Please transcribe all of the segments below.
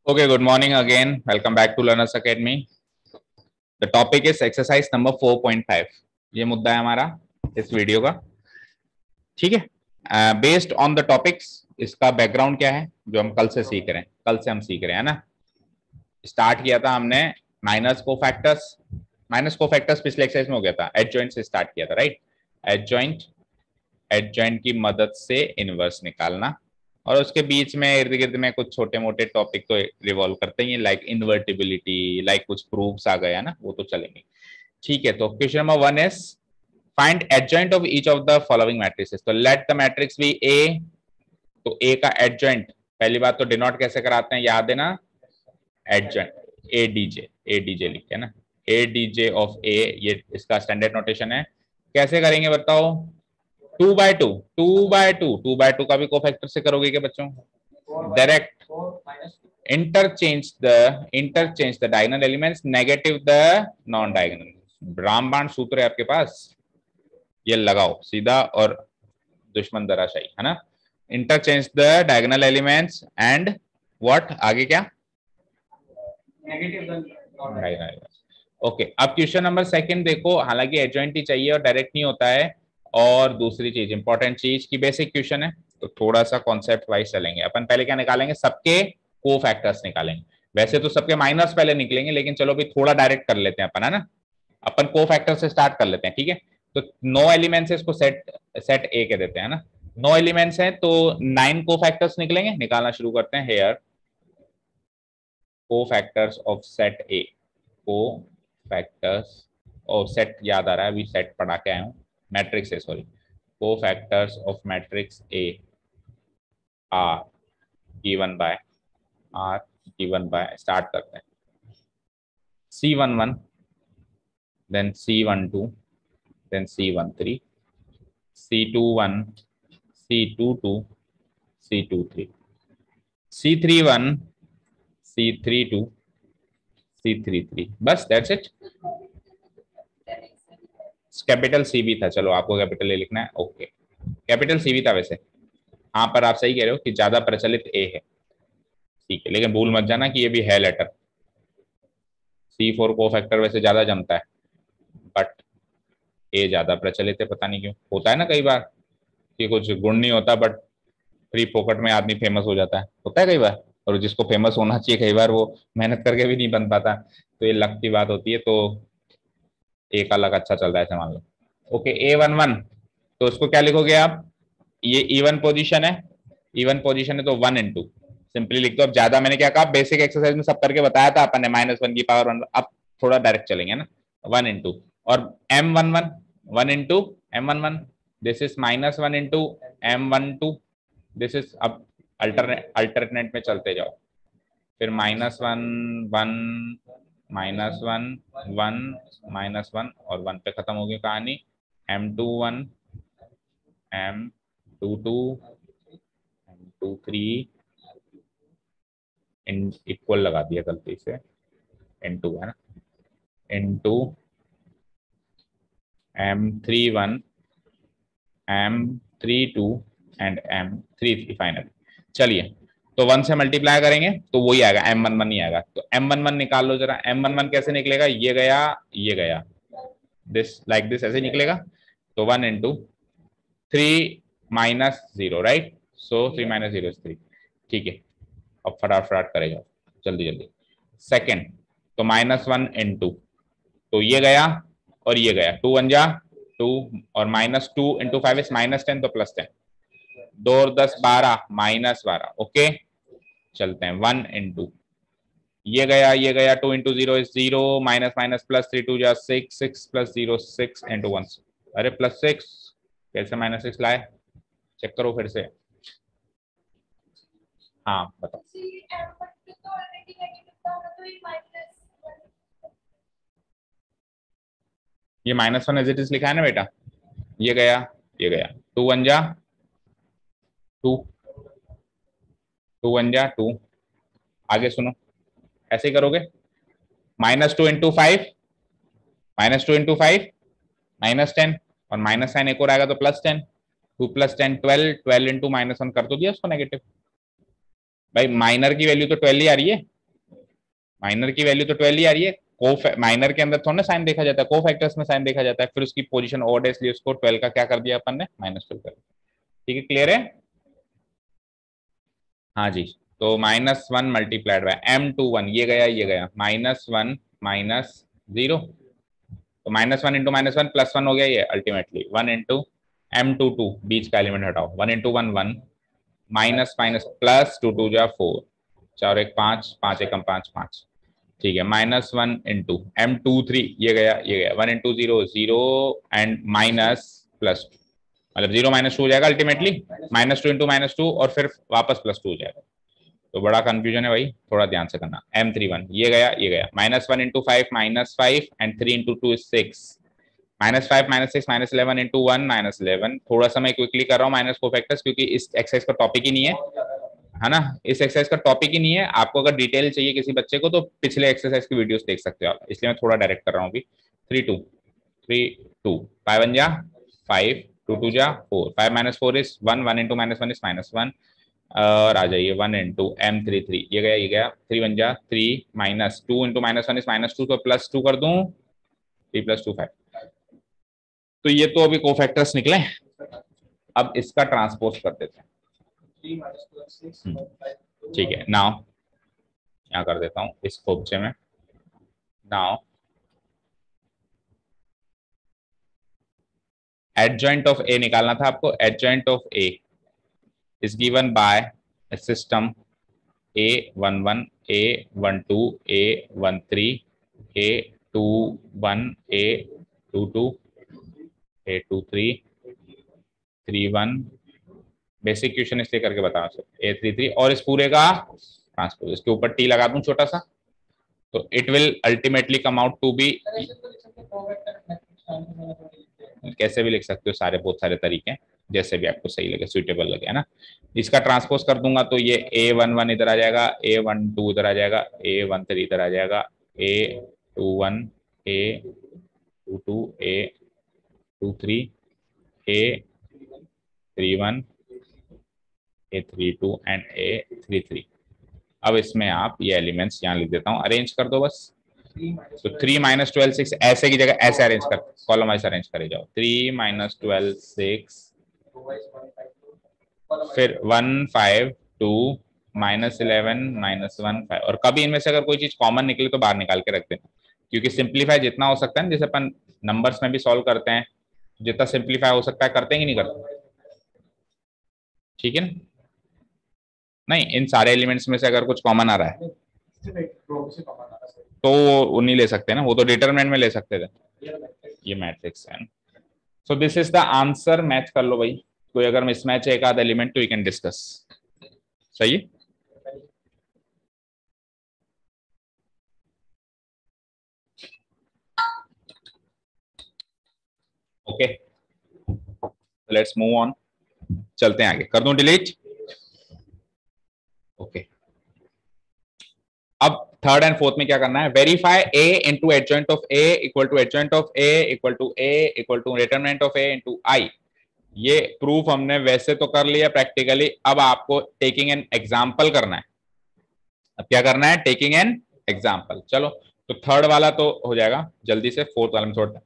Okay, good morning again. Welcome back to Learners Academy. The topic is exercise number 4.5. ये मुद्दा है हमारा इस वीडियो का. ठीक है. बेस्ड ऑन द टॉपिक्स, इसका बैकग्राउंड क्या है जो हम कल से सीख रहे हैं. कल से हम सीख रहे हैं ना. स्टार्ट किया था हमने माइनस कोफैक्टर्स. माइनस कोफैक्टर्स पिछले एक्सरसाइज में हो गया था. एडजॉइंट से स्टार्ट किया था, राइट. एडजॉइंट की मदद से इनवर्स निकालना, और उसके बीच में इर्द गिर्द में कुछ छोटे मोटे टॉपिक तो रिवॉल्व करते हैं, लाइक इन्वर्टिबिलिटी, लाइक कुछ प्रूफ्स आ गया ना, वो तो चलेंगे. ठीक है. तो question number 1 is find adjoint of each of the following matrices. तो लेट द मैट्रिक्स बी ए. तो ए का एडजॉइंट, पहली बात तो डिनोट कैसे कराते हैं, याद है ना. एडजॉइंट एडीजे लिखते हैं ना. एडीजे ऑफ ए, ये इसका स्टैंडर्ड नोटेशन है. कैसे करेंगे बताओ. 2 by 2 का भी कोफैक्टर से करोगे क्या बच्चों. Direct interchange the diagonal elements, negative the non diagonal. रामबाण सूत्र है आपके पास, ये लगाओ सीधा और दुश्मन दराशाई, है ना. Interchange the diagonal elements and what, आगे क्या, नेगेटिव. ओके. अब क्वेश्चन नंबर 2 देखो. हालांकि एडजॉइंट ही चाहिए और डायरेक्ट नहीं होता है. और दूसरी चीज, इंपॉर्टेंट चीज की बेसिक क्वेश्चन है, तो थोड़ा सा कॉन्सेप्ट वाइज चलेंगे. अपन पहले क्या निकालेंगे, सबके कोफैक्टर्स निकालेंगे. वैसे तो सबके माइनस पहले निकलेंगे, लेकिन चलो भी थोड़ा डायरेक्ट कर लेते हैं अपन, है ना. अपन कोफैक्टर से स्टार्ट कर लेते हैं, ठीक है. तो 9 एलिमेंट्स है, इसको सेट ए के देते हैं ना. 9 एलिमेंट्स हैं तो 9 कोफैक्टर्स निकलेंगे. निकालना शुरू करते हैं. Here cofactors of set A. Cofactors of set, याद आ रहा है अभी सेट पढ़ा के आया हूं. मैट्रिक्स है, sorry. Cofactors of matrix A R given by start करते हैं. C11, then C12, then C13, C21, C22, C23, C31, C32, C33. बस दैट्स इट. कैपिटल सी भी था, चलो आपको कैपिटल ए लिखना है. ओके. कैपिटल सी भी था वैसे. हाँ, पर आप सही कह रहे हो कि ज्यादा प्रचलित ए है. ठीक है, लेकिन भूल मत जाना कि ये भी है लेटर. C4 कोफैक्टर वैसे ज्यादा जमता है, बट ए ज्यादा प्रचलित है. पता नहीं क्यों होता है ना कई बार कि कुछ गुण नहीं होता, बट फ्री फोकट में आदमी फेमस हो जाता है. होता है कई बार. और जिसको फेमस होना चाहिए कई बार वो मेहनत करके भी नहीं बन पाता. तो ये लक की बात होती है. तो ए का लक अच्छा चल रहा है, मान लो. ओके. A11, तो उसको क्या लिखोगे आप. ये इवन पोजीशन है. इवन पोजीशन है तो 1 into सिंपली लिख दो. अब ज्यादा मैंने क्या कहा, बेसिक एक्सरसाइज में सब करके बताया था अपन ने, -1 की पावर 1. अब थोड़ा डायरेक्ट चलेंगे ना. 1 into और M11, 1 into M11. This is -1 into M12. This is, अब अल्टरनेट में चलते जाओ. फिर -1 1 -1 1 -1 और 1 पे खत्म होगी कहानी. M21, M22, M23 in equal लगा दिया गलती से. N2 है ना. N2, M31, M32 and M33 final. चलिए, तो 1 से मल्टीप्लाई करेंगे तो वही आएगा, M11 ही आएगा. तो M11 निकाल लो जरा. M11 कैसे निकलेगा, ये गया दिस, लाइक दिस, ऐसे निकलेगा. तो 1 into 3 - 0, राइट. So 3 - 0 is 3. ठीक है. अब फटाफट करेगा जल्दी जल्दी. सेकेंड, तो -1 into, तो ये गया और ये गया. 2 1 जा 2, और -2 into 5 is -10, तो +10. 2 और 10 12, -12. ओके. चलते हैं. 1 into, ये गया 2 into 0 is 0, -+3 2 जा 6, 6 + 0 6 into 1. अरे +6 कैसे -6 लाए, चेक करो फिर से. हाँ बताओ. ये -1 एज इट इज लिखा है ना बेटा. ये गया 2 1 जा 2, 2 1 जा 2. आगे सुनो, ऐसे ही करोगे. -2 into 5, -2 into 5 -10, और -साइन एक और आएगा तो +10. 2 + 10 12, 12 into -1 कर तो दिया उसको नेगेटिव. भाई माइनर की वैल्यू तो 12 ही आ रही है. माइनर की वैल्यू तो 12 ही आ रही है, को माइनर के अंदर थोड़ा ना साइन देखा जाता है, को फैक्टर्स में साइन देखा जाता है, फिर उसकी पोजीशन ऑड है इसलिए उसको 12 का क्या कर दिया अपन ने, -12 कर दिया। ठीक है, क्लियर है? हाँ जी। तो -1 मल्टीप्लाइड बाय m21, ये गया -1 -0, तो -1 इंटू -1 +1 हो गया ये अल्टीमेटली 1 इंटू m22, बीच का एलिमेंट हटाओ, 1 इंटू 1 1, माइनस माइनस प्लस 2 2 जा 4, 4 1 5, 5 1 5 5, ठीक है, -1 इंटू m23, ये गया 1 इंटू 0 0 एंड माइनस प्लस, मतलब 0 -2 हो जाएगा अल्टीमेटली, -2 इंटू -2 और फिर वापस +2 हो जाएगा। तो बड़ा कंफ्यूजन है भाई, थोड़ा ध्यान से करना। m31 ये गया -1 into 5 -5 and 3 into 2 is 6, -5 -6 -11 into 1 -11। थोड़ा सा मैं क्विकली कर रहा हूँ माइनस को फैक्टर्स क्योंकि इस एक्सरसाइज का टॉपिक ही नहीं है ना, इस एक्सरसाइज का टॉपिक ही नहीं है। आपको अगर डिटेल चाहिए किसी बच्चे को तो पिछले एक्सरसाइज की वीडियोस देख सकते हो आप, इसलिए मैं थोड़ा डायरेक्ट कर रहा हूँ अभी। 3 2 3 2 5 1 जा 5, 2 2 जा 4, 5 -4 इज 1, 1 इंटू -1 इज -1, और आ जाइए 1 इंटू m33, ये गया 3 1 जा 3, -2 इंटू -1 इज -2, तो +2 कर दूं, 3 + 2 5। तो ये तो अभी कोफैक्टर्स निकले, अब इसका ट्रांसपोज कर देते हैं। ठीक है, नाउ यहाँ कर देता हूँ इस खोपचे में। नाउ एडजॉइंट ऑफ ए निकालना था आपको। Adjoint of A is given by system A11 A12 A13 A21 A22 A23 31, basic question इसलिए करके बता सकते, A33 और इस पूरे का ट्रांसपोज, इसके ऊपर टी लगा दूं छोटा सा, तो it will ultimately come out to be, कैसे भी लिख सकते हो, सारे बहुत सारे तरीके हैं, जैसे भी आपको सही लगे, सुइटेबल लगे, है ना। इसका ट्रांसपोज कर दूंगा तो ये A11 इधर आ जाएगा, A12 इधर आ जाएगा, A13 इधर आ जाएगा, A21 A22 A23 A31 A32 and A33। अब इसमें आप ये एलिमेंट्स यहाँ लिख देता हूँ, अरेंज कर दो बस। तो 3 -12 6 ऐसे की जगह ऐसे अरेंज कर, कॉलम वाइज अरेंज करे जाओ, 3 -12 6, फिर 1 5 2 -11 -1 5, और कभी इनमें से अगर कोई चीज कॉमन निकले तो बाहर निकाल के रख देना, क्योंकि सिंप्लीफाई जितना हो सकता है जैसे अपन नंबर्स में भी सॉल्व करते हैं, जितना सिंप्लीफाई हो सकता है करते हैं कि नहीं करते, ठीक है ना। नहीं, इन सारे एलिमेंट्स में से अगर कुछ कॉमन आ रहा है तो वो नहीं ले सकते ना, वो तो डिटरमिनेंट में ले सकते थे, ये मैट्रिक्स है। So this is the answer, match कर लो भाई, कोई अगर मिसमैच है एक आध एलिमेंट तो यू कैन डिस्कस, सही है। ओके, लेट्स मूव ऑन, चलते हैं आगे, कर दूं डिलीट। ओके, अब थर्ड एंड फोर्थ में क्या करना है, verify A into adjoint of A equal to adjoint of A equal to A equal to determinant of A into I. ये प्रूफ हमने वैसे तो कर लिया प्रैक्टिकली, अब आपको टेकिंग एन एग्जाम्पल करना है। अब क्या करना है, टेकिंग एन एग्जाम्पल। चलो, तो थर्ड वाला तो हो जाएगा जल्दी से, फोर्थ वाले में थोड़ा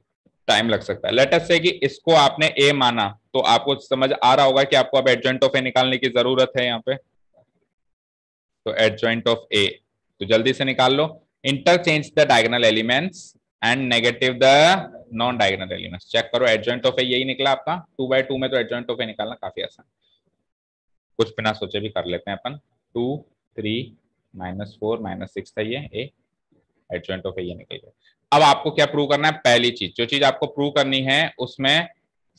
टाइम लग सकता है। लेट अस से कि इसको आपने ए माना, तो आपको समझ आ रहा होगा कि आपको अब एडजॉइंट ऑफ ए निकालने की जरूरत है यहाँ पे। तो एडजॉइंट ऑफ ए, तो जल्दी से निकाल लो, interchange the diagonal elements and negative the non diagonal elements. Check करो एडजॉइंट ऑफ ए यही निकला आपका 2/2 में, तो एडजॉइंट ऑफ ए निकालना काफी आसान, कुछ बिना सोचे भी कर लेते हैं अपन। 2 3 -4 -6 था ये ए, एडजॉइंट ऑफ ए ये निकल गया। अब आपको क्या प्रूव करना है, पहली चीज जो चीज आपको प्रूव करनी है उसमें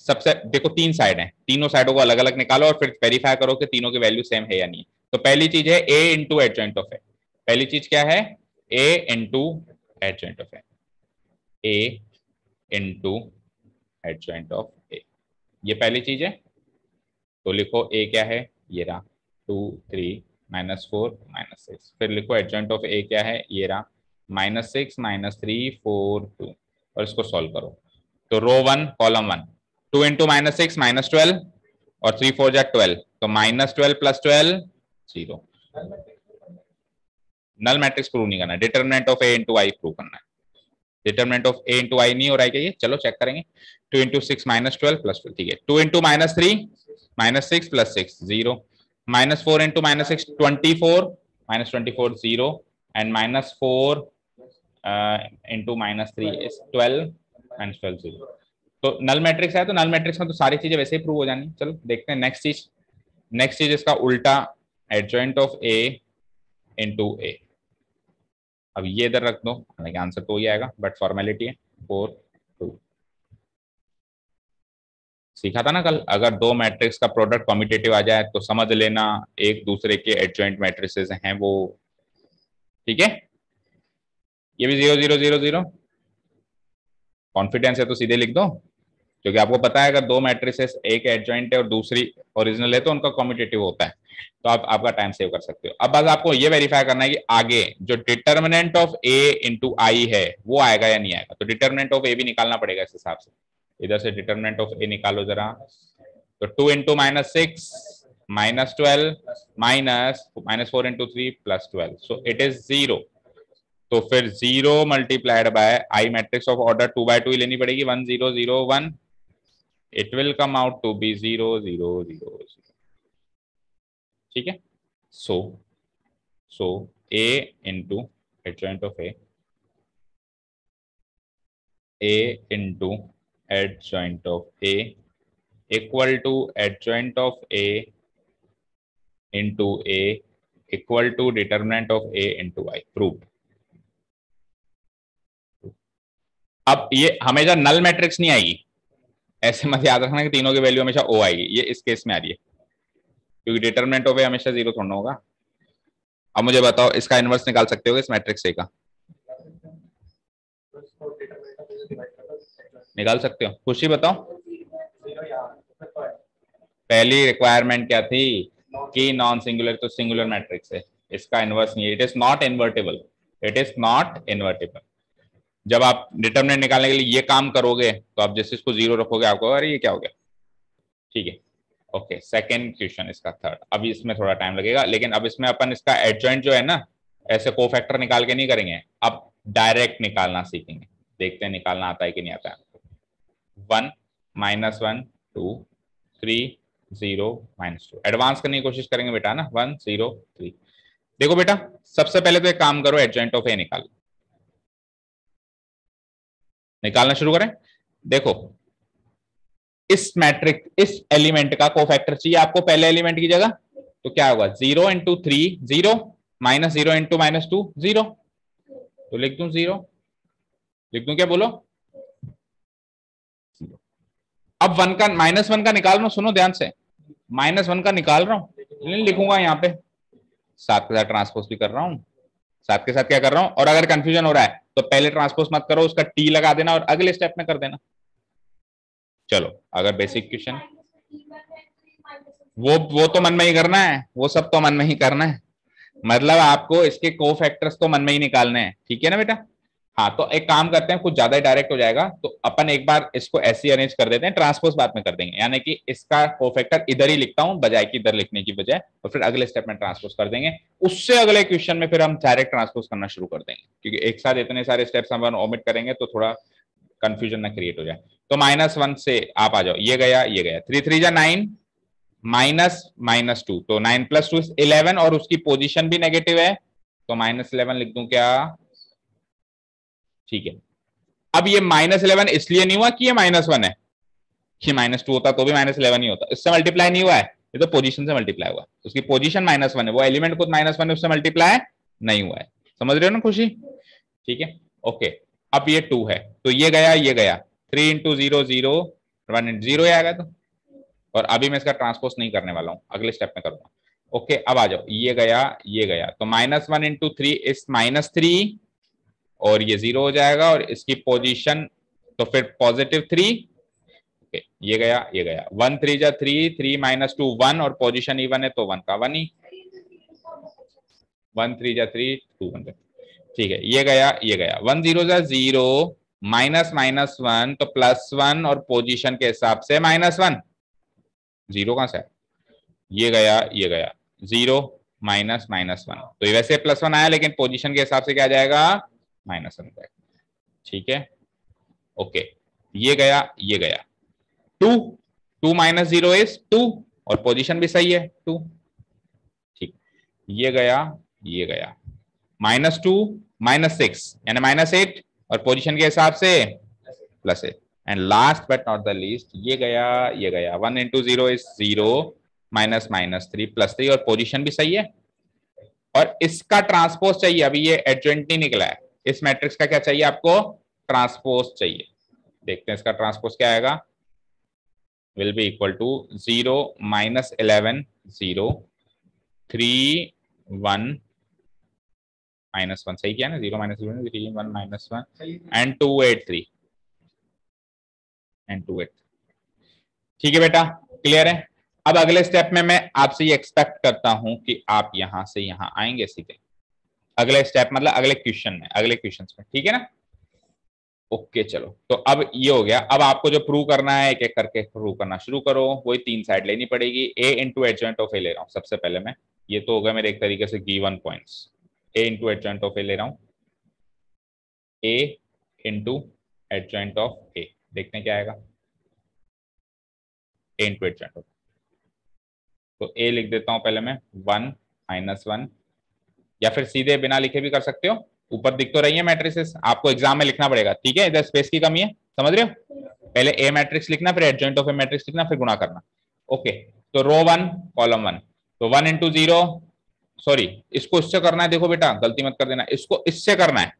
सबसे, देखो 3 साइड हैं, तीनों साइडों को अलग अलग निकालो और फिर वेरीफाई करो कि तीनों की वैल्यू सेम है या नहीं। तो पहली चीज है A into adjoint of A, पहली चीज क्या है, A into adjoint of A, A into adjoint of A, ये पहली चीज है। तो लिखो ए क्या है, ये रहा 2 3 -4 -6, फिर लिखो एडजॉइंट ऑफ ए क्या है, ये रहा -6 -3 4 2, और इसको सॉल्व करो। तो रो 1 कॉलम 1, 2 इंटू -6 -12 और 3 4 जा 12, तो -12 + 12 0, नल मैट्रिक्स प्रूव नहीं करना है, determinant of A into I prove करना है। डिटर्मिनेंट ऑफ ए इंटू आई नहीं हो रहा है क्या ये? चलो चेक करेंगे। 2 इंटू 6 माइनस 12 प्लस 12, ठीक है। 2 into minus 3 minus 6 plus 6 0, minus 4 into minus 6 24 minus 24 0, and minus 4 into minus 3 is 12 minus 12 0। तो नल मैट्रिक्स है, तो नल मैट्रिक्स में तो सारी चीजें वैसे ही प्रूव हो जानी। चलो देखते हैं नेक्स्ट चीज। नेक्स्ट चीज इसका उल्टा, एडजॉइंट ऑफ ए इंटू ए। अब ये इधर रख दो, हालांकि आंसर तो ही आएगा बट फॉर्मेलिटी है। 4 2 सीखा था ना कल, अगर दो मैट्रिक्स का प्रोडक्ट कॉम्यूटेटिव आ जाए तो समझ लेना एक दूसरे के एडजॉइंट मैट्रिसेस हैं वो, ठीक है। ये भी 0 0 0 0, कॉन्फिडेंस है तो सीधे लिख दो, क्योंकि आपको पता है अगर दो मैट्रिसेस एक एडजॉइंट है और दूसरी ओरिजिनल है तो उनका कॉम्यूटेटिव होता है। तो आप आपका टाइम सेव कर सकते हो। अब बस आपको ये वेरीफाई करना है कि आगे जो डिटर्मिनेंट ऑफ ए इंटू आई है वो आएगा या नहीं आएगा। तो डिटर्मिनेंट ऑफ ए भी निकालना पड़ेगा इस हिसाब से। इधर से डिटर्मिनेंट ऑफ ए निकालो जरा। तो 2 into minus 6 minus 12 minus 4 into 3 plus 12, so it is 0। तो फिर 0 multiplied by I matrix of order 2 by 2 लेनी पड़ेगी, 1 0 0 1, it will come out to be 0 0 0 0, ठीक है। so a into adjoint of a into adjoint of a equal to adjoint of a into a equal to determinant of a into y, proved। अब ये हमेशा null matrix नहीं आएगी, ऐसे मत याद रखना कि तीनों की वैल्यू हमेशा ओ आएगी, ये इस केस में आ रही है क्योंकि डिटरमिनेंट ऑफ ए हमेशा 0 थोड़ा होगा। अब मुझे बताओ इसका इनवर्स निकाल सकते हो इस मैट्रिक्स ए का? निकाल सकते हो, खुशी बताओ। पहली रिक्वायरमेंट क्या थी कि नॉन सिंगुलर, तो सिंगुलर मैट्रिक्स है, इसका इनवर्स नहीं है, it is not invertible, it is not invertible. जब आप डिटरमिनेंट निकालने के लिए ये काम करोगे तो आप जैसे इसको 0 रखोगे आपको अरे ये क्या हो गया, ठीक है। ओके, सेकेंड क्वेश्चन इसका थर्ड। अभी इसमें थोड़ा टाइम लगेगा, लेकिन अब इसमें अपन इसका एडजॉइंट जो है ना ऐसे कोफैक्टर निकाल के नहीं करेंगे, अब डायरेक्ट निकालना सीखेंगे। देखते हैं निकालना आता है कि नहीं आता है। 1 माइनस 1 2 3 0 माइनस 2, एडवांस करने की कोशिश करेंगे बेटा ना। 1 0 3। देखो बेटा सबसे पहले तो एक काम करो, एडजॉइंट ऑफ ए निकालना शुरू करें। देखो इस मैट्रिक्स, इस एलिमेंट का कोफैक्टर चाहिए आपको पहले एलिमेंट की जगह, तो क्या होगा 0 इंटू 3 0 माइनस 0 इंटू माइनस 2 0, तो लिख दूं 0, लिख दूं क्या बोलो? अब 1 का माइनस 1 का निकाल रहा हूं, सुनो ध्यान से, माइनस 1 का निकाल रहा हूं, लिखूंगा यहाँ पे साथ के साथ ट्रांसपोज भी कर रहा हूं, साथ के साथ क्या कर रहा हूं। और अगर कंफ्यूजन हो रहा है तो पहले ट्रांसपोज मत करो, उसका टी लगा देना और अगले स्टेप में कर देना। चलो अगर बेसिक क्वेश्चन, वो तो मन में ही करना है, वो सब तो मन में ही करना है, मतलब आपको इसके कोफैक्टर्स तो मन में ही निकालने हैं, ठीक है ना बेटा। हाँ तो एक काम करते हैं, कुछ ज्यादा ही डायरेक्ट हो जाएगा, तो अपन एक बार इसको ऐसे अरेंज कर देते हैं, ट्रांसपोज बाद में कर देंगे, यानी कि इसका कोफैक्टर इधर ही लिखता हूं बजाय कि इधर लिखने की बजाय, और फिर अगले स्टेप में ट्रांसपोज कर देंगे। उससे अगले क्वेश्चन में फिर हम डायरेक्ट ट्रांसपोज करना शुरू कर देंगे, क्योंकि एक साथ इतने सारे स्टेप्स हम ओमिट करेंगे तो थोड़ा कंफ्यूजन ना क्रिएट हो जाए। तो -1 से आप आ जाओ, ये गया ये गया, 3 3 जा 9 माइनस माइनस 2, तो 9 प्लस 2 11, और उसकी पोजीशन भी नेगेटिव है तो -11 लिख दूं क्या? ठीक है। अब ये -11 इसलिए नहीं हुआ कि ये -1 है, कि -2 होता तो भी -11 ही होता, इससे मल्टीप्लाई नहीं हुआ है, ये तो पोजीशन से मल्टीप्लाई हुआ है, उसकी पोजीशन -1 है, वो एलिमेंट खुद -1 है, उससे मल्टीप्लाई नहीं हुआ है। समझ रहे हो ना खुशी? ठीक है ओके। अब ये 2 है तो ये गया 3 इंटू 0 0 1 0 आएगा तो, और अभी मैं इसका ट्रांसपोज नहीं करने वाला हूं, अगले स्टेप में करूंगा। ओके अब आ जाओ, ये गया तो -1 इंटू 3 इस -3, और ये 0 हो जाएगा, और इसकी पोजीशन तो फिर +3। ओके ये गया 1 3 जा 3 3 माइनस 2 1, और पोजीशन इवन है तो 1 का 1 ही, 1 3 जा 3 2 1, ठीक है। ये गया 1 0 जा 0 माइनस -1 तो +1, और पोजीशन के हिसाब से -1, 0 कहां से है? ये गया 0 माइनस माइनस वन, तो ये वैसे प्लस वन आया लेकिन पोजीशन के हिसाब से क्या आ जाएगा, माइनस वन जाएगा। ठीक है, ओके, ये गया ये गया, two, two minus zero is two, और पोजीशन भी सही है टू। ठीक, ये गया ये गया, माइनस टू माइनस सिक्स यानी माइनस एट, और पोजीशन के हिसाब से plus eight. And last but not the least, ये गया ये गया, one into zero is zero, minus minus three plus three, और पोजीशन भी सही है। और इसका ट्रांसपोज चाहिए, अभी ये एडजॉइंट नहीं निकला है, इस मैट्रिक्स का क्या चाहिए आपको, ट्रांसपोज चाहिए। देखते हैं इसका ट्रांसपोज क्या आएगा, will be equal to zero minus 11 zero, three one minus one, सही किया ना, zero minus zero, three one minus one, and 283 and 283। ठीक है बेटा, क्लियर है। अब अगले स्टेप में मैं आपसे ये एक्सपेक्ट करता हूं कि आप यहां से यहां आएंगे सीधे, अगले स्टेप मतलब अगले क्वेश्चन में, अगले क्वेश्चन में, ठीक है ना। ओके चलो, तो अब ये हो गया, अब आपको जो प्रूव करना है एक एक करके प्रूव करना शुरू करो, वही तीन साइड लेनी पड़ेगी। ए इंटू एडजॉइंट ऑफ ए ले रहा हूं सबसे पहले मैं, ये तो होगा मेरे एक तरीके से given points. A into adjoint of A ले रहा हूं, A into adjoint of A, देखते हैं क्या आएगा, ए इंटू एडजॉइंट ऑफ, तो ए लिख देता हूं पहले मैं, वन माइनस वन, या फिर सीधे बिना लिखे भी कर सकते हो, ऊपर दिख तो रही है मैट्रिसेस, आपको एग्जाम में लिखना पड़ेगा, ठीक है, इधर स्पेस की कमी है, समझ रहे हो, पहले ए मैट्रिक्स लिखना, फिर एडजॉइंट ऑफ ए मैट्रिक्स लिखना, फिर गुणा करना। ओके, तो रो वन कॉलम वन, तो वन इंटू जीरो, सॉरी इसको इससे करना है, देखो बेटा गलती मत कर देना, इसको इससे करना है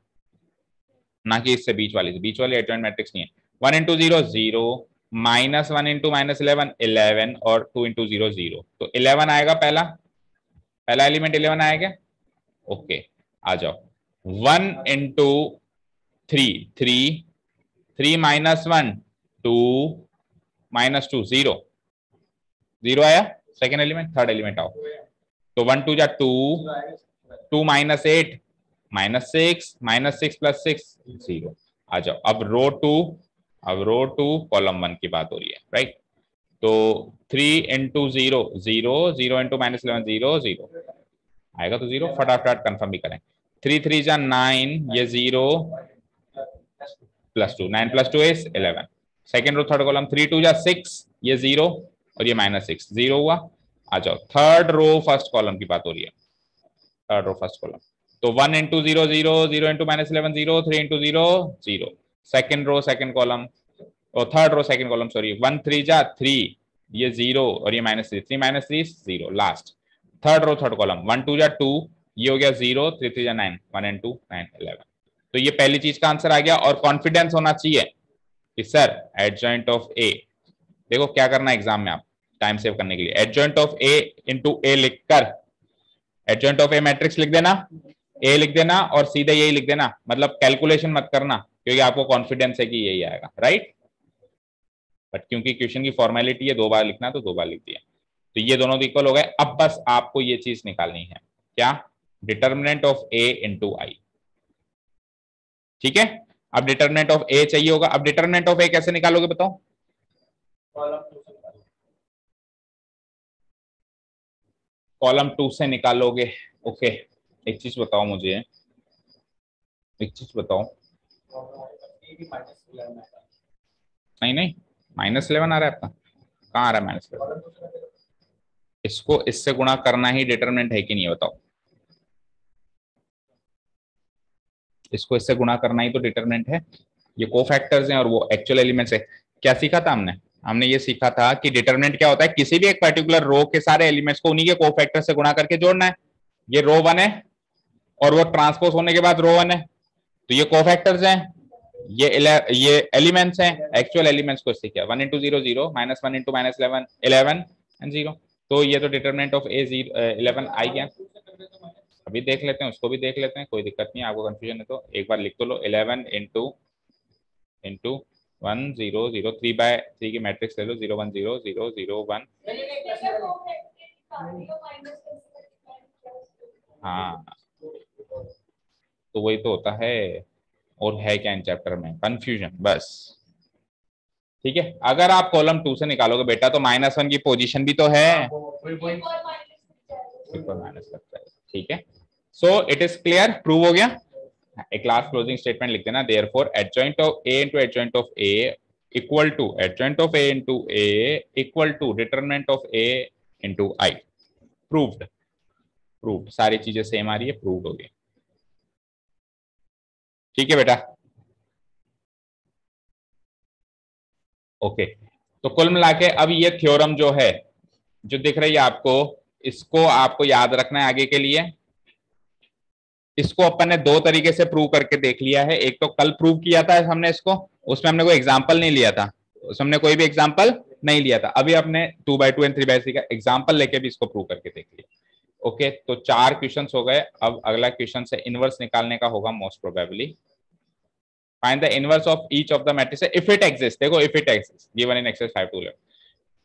ना कि इससे, बीच वाली से, बीच वाली एडजॉइंट मैट्रिक्स नहीं है। One into zero zero, minus one into minus 11 11, और टू इंटू जीरो जीरो, तो 11 आएगा, पहला पहला एलिमेंट 11 आएगा। ओके, आ जाओ, one into three three, three minus one two, minus two zero, zero आया सेकेंड एलिमेंट, थर्ड एलिमेंट आओ, तो वन टू जा two, two minus eight minus six plus six zero. आ जाओ, अब रो टू, अब रो टू कॉलम वन की बात हो रही है, राइट, तो three into zero zero, zero into minus 11 zero zero आएगा, तो जीरो, फटाफट कंफर्म भी करें, थ्री थ्री जा नाइन, ये zero plus two, nine plus two is 11, second row third column, three two जा सिक्स, ये जीरो और ये माइनस सिक्स, जीरो हुआ। आ जाओ, थर्ड रो फर्स्ट कॉलम की बात हो रही है, थर्ड रो फर्स्ट कॉलम, तो one into zero zero, zero into minus 11 zero, three into zero zero, second row second column, और third row second column, sorry, one three जा three, ये zero और ये minus three, three minus three zero, last third row third column, one two जा two, ये हो गया zero, three three जा nine, one and two nine 11, तो ये पहली चीज का आंसर आ गया। और कॉन्फिडेंस होना चाहिए कि सर एडजॉइंट ऑफ ए, देखो क्या करना है एग्जाम में आप टाइम सेव करने के लिए, एडजॉइंट ऑफ ए इंटू ए लिखकर, एडजॉइंट ऑफ ए मैट्रिक्स लिख देना, ए लिख देना और सीधे यही लिख देना, मतलब कैलकुलेशन मत करना, क्योंकि आपको कॉन्फिडेंस है कि यही आएगा, राइट, बट क्योंकि क्वेश्चन की फॉर्मेलिटी है, दो बार लिखना तो दो बार लिख दिया, तो ये दोनों इक्वल हो गए। अब बस आपको ये चीज निकालनी है, क्या, डिटर्मिनेंट ऑफ ए इंटू आई, ठीक है, अब डिटर्मिनेंट ऑफ ए चाहिए होगा, अब डिटर्मिनेंट ऑफ ए कैसे निकालोगे बताओ, कॉलम टू से निकालोगे। ओके, एक चीज बताओ मुझे, एक चीज बताओ, नहीं नहीं, माइनस 11 आ रहा है आपका, कहाँ आ रहा है माइनस 11, इसको इससे गुणा करना ही डिटरमिनेंट है कि नहीं है बताओ, इसको इससे गुणा करना ही तो डिटरमिनेंट है, ये कोफैक्टर्स हैं और वो एक्चुअल एलिमेंट्स है। क्या सीखा था हमने, हमने ये सीखा था कि डिटरमिनेंट क्या होता है, किसी भी एक पर्टिकुलर रो के सारे एलिमेंट्स को उन्हीं के कोफैक्टर से गुणा करके जोड़ना है, ये रो वन है और वो ट्रांसपोज होने के बाद रो वन है, तो ये कोफैक्टर्स हैं, ये एलिमेंट्स हैं, एक्चुअल एलिमेंट्स को इससे किया, one into zero zero, minus one into minus 11 11 and zero, तो ये तो डिटरमिनेंट ऑफ ए 11 आई गया। अभी देख लेते हैं, उसको भी देख लेते हैं, कोई दिक्कत नहीं, आपको कंफ्यूजन है तो एक बार लिख तो लो, 11 into one zero zero, three by three की मैट्रिक्स ले लो, zero one zero zero zero one, हाँ तो वही तो होता है, और है क्या इन चैप्टर में कंफ्यूजन बस। ठीक है, अगर आप कॉलम टू से निकालोगे बेटा तो माइनस वन की पोजीशन भी तो है, इक्वल माइनस लगता है, ठीक है। So it is clear, prove हो गया। एक लास्ट क्लोजिंग स्टेटमेंट लिख देना, therefore adjoint of A into adjoint of A equal to adjoint of A into A equal to determinant of A into I. Proved, proved, सारी चीजें same आ रही है, proved हो गई। ठीक है बेटा, ओके। तो कुल मिला के अब ये थ्योरम जो है, जो दिख रही है आपको, इसको आपको याद रखना है आगे के लिए। इसको अपन ने दो तरीके से प्रूव करके देख लिया है। एक तो कल प्रूव किया था हमने इसको, उसमें हमने कोई एग्जाम्पल नहीं लिया था, उसमें हमने कोई भी एग्जाम्पल नहीं लिया था। अभी अपने 2/2 एंड 3/3 का एग्जाम्पल लेके भी इसको प्रूव करके देख लिया। ओके, तो 4 क्वेश्चन हो गए। अब अगला क्वेश्चन से इनवर्स निकालने का होगा most probably. Find the inverse of each of the matrix if it exist. देखो if it exist given in exercise 5 to 11।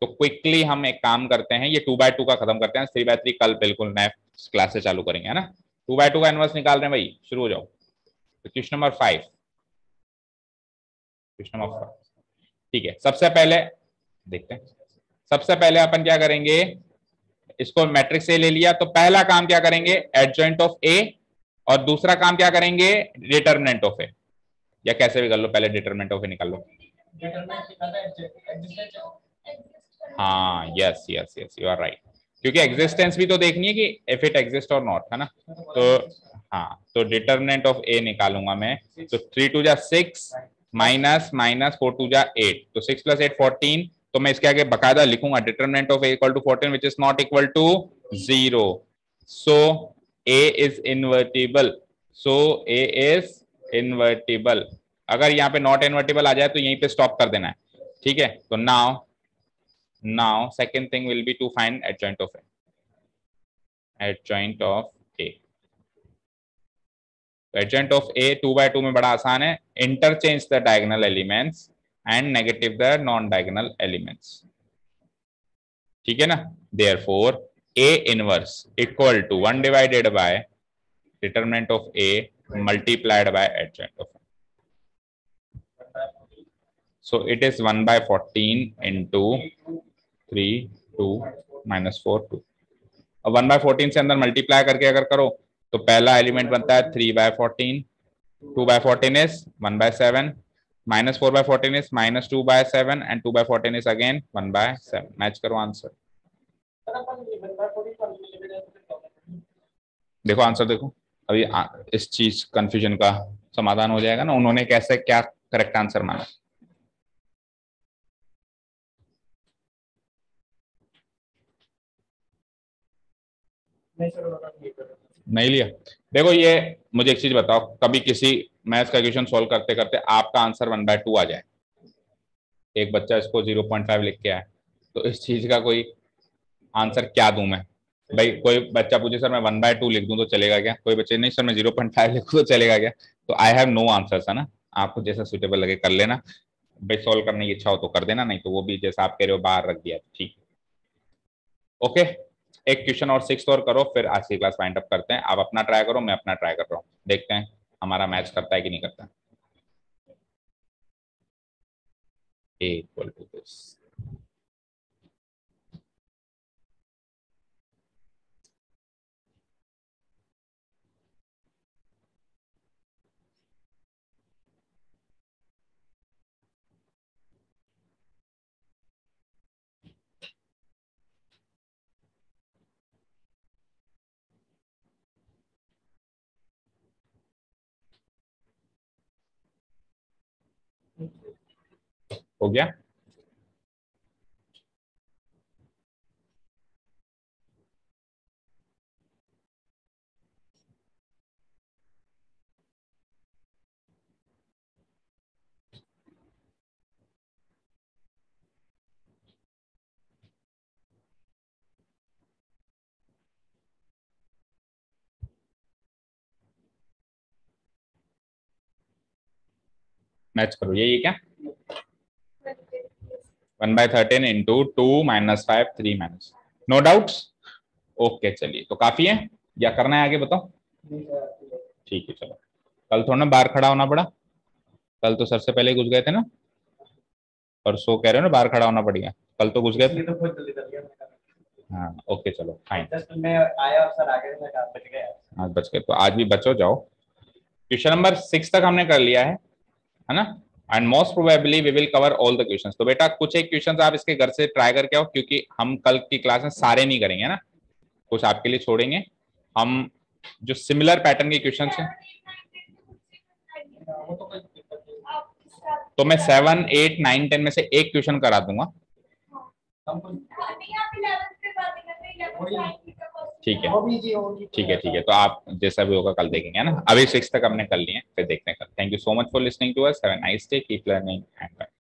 तो क्विकली हम एक काम करते हैं, ये 2/2 का खत्म करते हैं, 3/3 कल बिल्कुल नेक्स्ट क्लास से चालू करेंगे, है ना। 2/2 का इनवर्स निकाल रहे हैं भाई, शुरू हो जाओ। तो क्वेश्चन नंबर 5, क्वेश्चन नंबर 5, ठीक है। सबसे पहले देखते हैं, सबसे पहले अपन क्या करेंगे, इसको मैट्रिक्स ए ले लिया, तो पहला काम क्या करेंगे, एडजॉइंट ऑफ ए, और दूसरा काम क्या करेंगे, डिटरमिनेंट ऑफ ए। या कैसे भी कर लो, पहले डिटरमिनेंट ऑफ ए निकाल लो। हाँ, yes yes yes, you are right, क्योंकि एग्जिस्टेंस भी तो देखनी है कि इफ इट एग्जिस्ट और नॉट, है ना। तो हाँ, तो डिटरमिनेंट ऑफ ए निकालूंगा मैं। तो 3 2 6 माइनस माइनस 4 2 8, तो 6 + 8 14। तो मैं इसके आगे बकायदा लिखूंगा determinant of A equal to 14 which is not equal to 0। So A is invertible, so A is invertible. अगर यहाँ पे नॉट इनवर्टिबल आ जाए तो यहीं पे स्टॉप कर देना है, ठीक है। तो now second thing will be to find adjoint of a, adjoint of a। adjoint of a 2/2 में बड़ा आसान है, interchange the diagonal elements and negative the non diagonal elements, ठीक है ना। therefore a inverse equal to 1 divided by determinant of a multiplied by adjoint of a। so it is 1/14 into 3 2 -4 2। अब 1/14 से अंदर मल्टीप्लाई करके अगर करो तो पहला एलिमेंट बनता है 3/14, 2/14 is 1/7, -4/14 is -2/7 and 2/14 is again 1/7। Match करो आंसर, देखो आंसर देखो। अभी इस चीज कंफ्यूजन का समाधान हो जाएगा ना, उन्होंने कैसे क्या करेक्ट आंसर माना। नहीं लिया। देखो ये मुझे एक चीज बताओ, कभी किसी मैथ्स का क्वेश्चन सॉल्व करते करते आपका आंसर 1/2 आ जाए, एक बच्चा इसको 0.5 लिख के आए, तो इस चीज का कोई आंसर क्या दूं मैं। भाई कोई बच्चा पूछे सर मैं 1/2 लिख दूं तो चलेगा क्या, कोई बच्चे नहीं सर मैं 0.5 लिखूं तो चलेगा क्या। तो आई हैव नो आंसर्स, है ना। आपको जैसा सुटेबल लगे कर लेना, भाई सॉल्व करने की इच्छा हो तो कर देना, नहीं तो वो भी जैसा आप कह रहे हो बाहर रख दिया, ठीक। ओके, एक क्वेश्चन और 6 और करो, फिर आज की क्लास फाइंड अप करते हैं। आप अपना ट्राई करो, मैं अपना ट्राई कर रहा हूँ, देखते हैं हमारा मैच करता है कि नहीं करता। ए इक्वल टू दिस, हो गया। मैच करो, यही है क्या। 1/13 into 2 -5 3 minus, no doubts. Okay चलिए, तो काफी है या करना है आगे बताओ। ठीक है चलो, कल थोड़ा ना बाहर खड़ा होना पड़ा, कल तो सर से पहले ही घुस गए थे ना, परसों कह रहे हो ना बाहर खड़ा होना पड़ेगा, कल तो घुस गए थे। हाँ ओके चलो फाइन। जस्ट मैं आया और सर आ गए, मैं कहा बच गया। आज बच गए तो आज भी बचो जाओ। क्वेश्चन नंबर 6 तक हमने कर लिया है ना। And most probably we will cover all the questions. तो बेटा कुछ एक क्वेश्चंस आप इसके घर से ट्राई करके आओ, क्योंकि हम कल की क्लास में सारे नहीं करेंगे ना, कुछ आपके लिए छोड़ेंगे हम, जो सिमिलर पैटर्न के क्वेश्चन हैं। वो तो कोई दिक्कत नहीं। तो मैं 7, 8, 9, 10 में से एक क्वेश्चन करा दूंगा। हम कुछ ठीक है वो भी जी होगी। ठीक है ठीक है, तो आप जैसा भी होगा कल देखेंगे, है ना। अभी 6 तक हमने कर लिए हैं, फिर देखते हैं कल। Thank you so much for listening to us, have a nice day, keep learning and